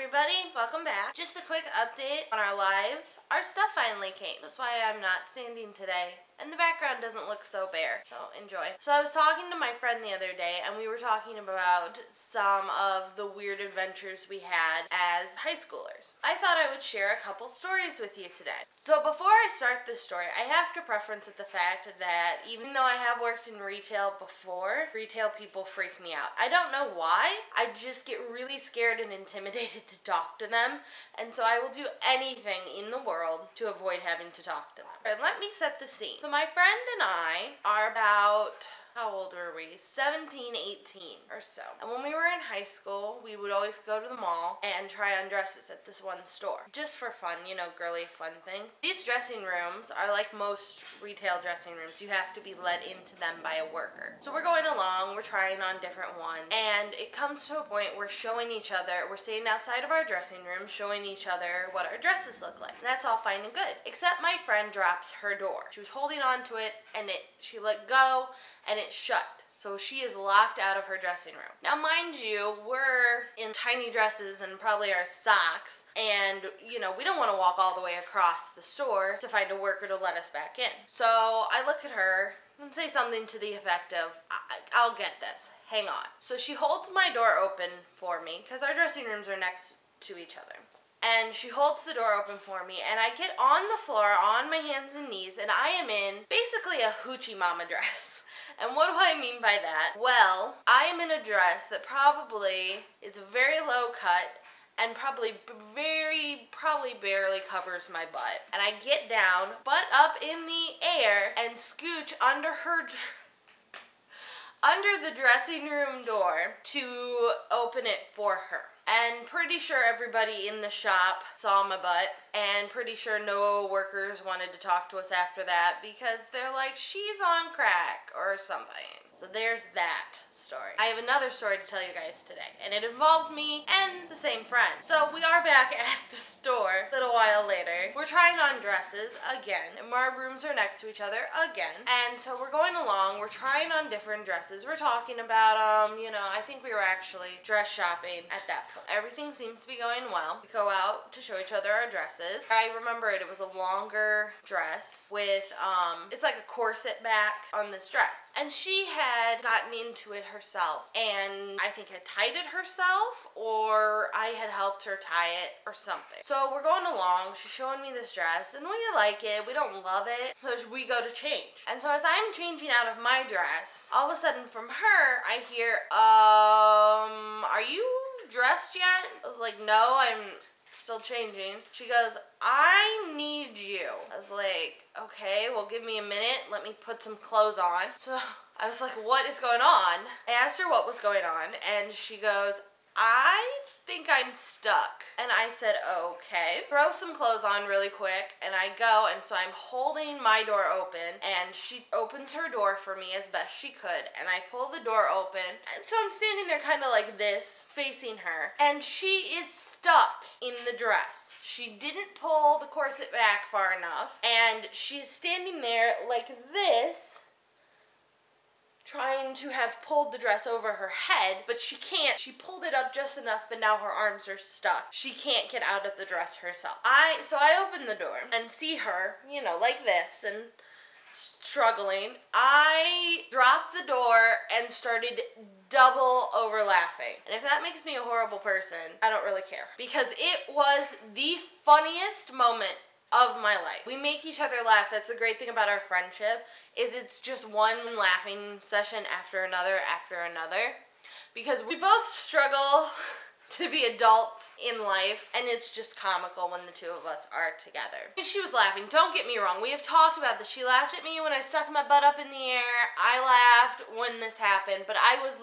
everybody, welcome back. Just a quick update on our lives. Our stuff finally came. That's why I'm not standing today. And the background doesn't look so bare, so enjoy. So I was talking to my friend the other day, and we were talking about some of the weird adventures we had as high schoolers. I thought I would share a couple stories with you today. So before I start this story, I have to preference at the fact that even though I have worked in retail before, retail people freak me out. I don't know why. I just get really scared and intimidated to talk to them, and so I will do anything in the world to avoid having to talk to them. And let me set the scene. So my friend and I are about, how old were we? 17, 18 or so. And when we were in high school, we would always go to the mall and try on dresses at this one store. Just for fun, you know, girly fun things. These dressing rooms are like most retail dressing rooms. You have to be let into them by a worker. So we're going along, we're trying on different ones, and it comes to a point we're showing each other, we're standing outside of our dressing room showing each other what our dresses look like. And that's all fine and good. Except my friend drops her door. She was holding on to it and she let go and it shut. So she is locked out of her dressing room. Now mind you, we're in tiny dresses and probably our socks, and you know, we don't want to walk all the way across the store to find a worker to let us back in. So I look at her and say something to the effect of, I'll get this, hang on. So she holds my door open for me, because our dressing rooms are next to each other. And she holds the door open for me, and I get on the floor on my hands and knees, and I am in basically a hoochie mama dress. And what do I mean by that? Well, I am in a dress that probably is very low cut and probably barely covers my butt. And I get down, butt up in the air, and scooch under the dressing room door to open it for her. And pretty sure everybody in the shop saw my butt, and pretty sure no workers wanted to talk to us after that because they're like, she's on crack or something. So there's that story. I have another story to tell you guys today, and it involves me and the same friend. So we are back at the store a little while later. We're trying on dresses again, and our rooms are next to each other again. And so we're going along, we're trying on different dresses, we're talking about you know, I think we were actually dress shopping at that point. Everything seems to be going well. We go out to show each other our dresses. I remember it was a longer dress with it's like a corset back on this dress, and she had gotten into it herself, and I think had tied it herself, or I had helped her tie it or something. So we're going along, she's showing me this dress, and we like it, we don't love it, so we go to change. And so as I'm changing out of my dress, all of a sudden from her, I hear, are you dressed yet? I was like, no, I'm still changing. She goes, I need you. I was like, okay, well, give me a minute. Let me put some clothes on. So I was like, what is going on? I asked her what was going on, and she goes, I think I'm stuck. And I said, okay. Throw some clothes on really quick, and I go, and so I'm holding my door open, and she opens her door for me as best she could, and I pull the door open, and so I'm standing there kind of like this, facing her, and she is stuck in the dress. She didn't pull the corset back far enough, and she's standing there like this, trying to have pulled the dress over her head, but she can't. She pulled it up just enough, but now her arms are stuck. She can't get out of the dress herself. So I open the door and see her, you know, like this, and struggling. I dropped the door and started double over laughing. And if that makes me a horrible person, I don't really care. Because it was the funniest moment of my life. We make each other laugh. That's the great thing about our friendship, is it's just one laughing session after another, because we both struggle to be adults in life, and it's just comical when the two of us are together. She was laughing, don't get me wrong, we have talked about this. She laughed at me when I stuck my butt up in the air, I laughed when this happened, but I was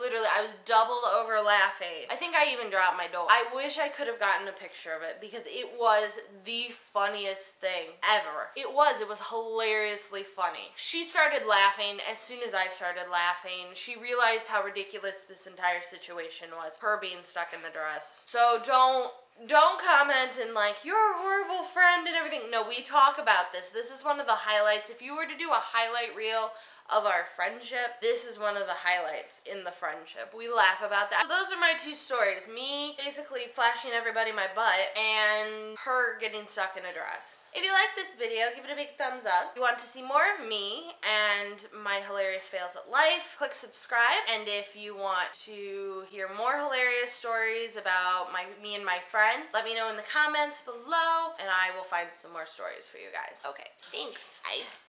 doubled over laughing. I think I even dropped my door. I wish I could have gotten a picture of it, because it was the funniest thing ever. It was hilariously funny. She started laughing as soon as I started laughing. She realized how ridiculous this entire situation was, her being stuck in the dress. So don't comment and like, you're a horrible friend and everything. No, we talk about this. This is one of the highlights. If you were to do a highlight reel of our friendship. This is one of the highlights in the friendship. We laugh about that. So those are my two stories. Me basically flashing everybody my butt and her getting stuck in a dress. If you like this video, give it a big thumbs up. If you want to see more of me and my hilarious fails at life, click subscribe. And if you want to hear more hilarious stories about me and my friend, let me know in the comments below and I will find some more stories for you guys. Okay, thanks. Bye.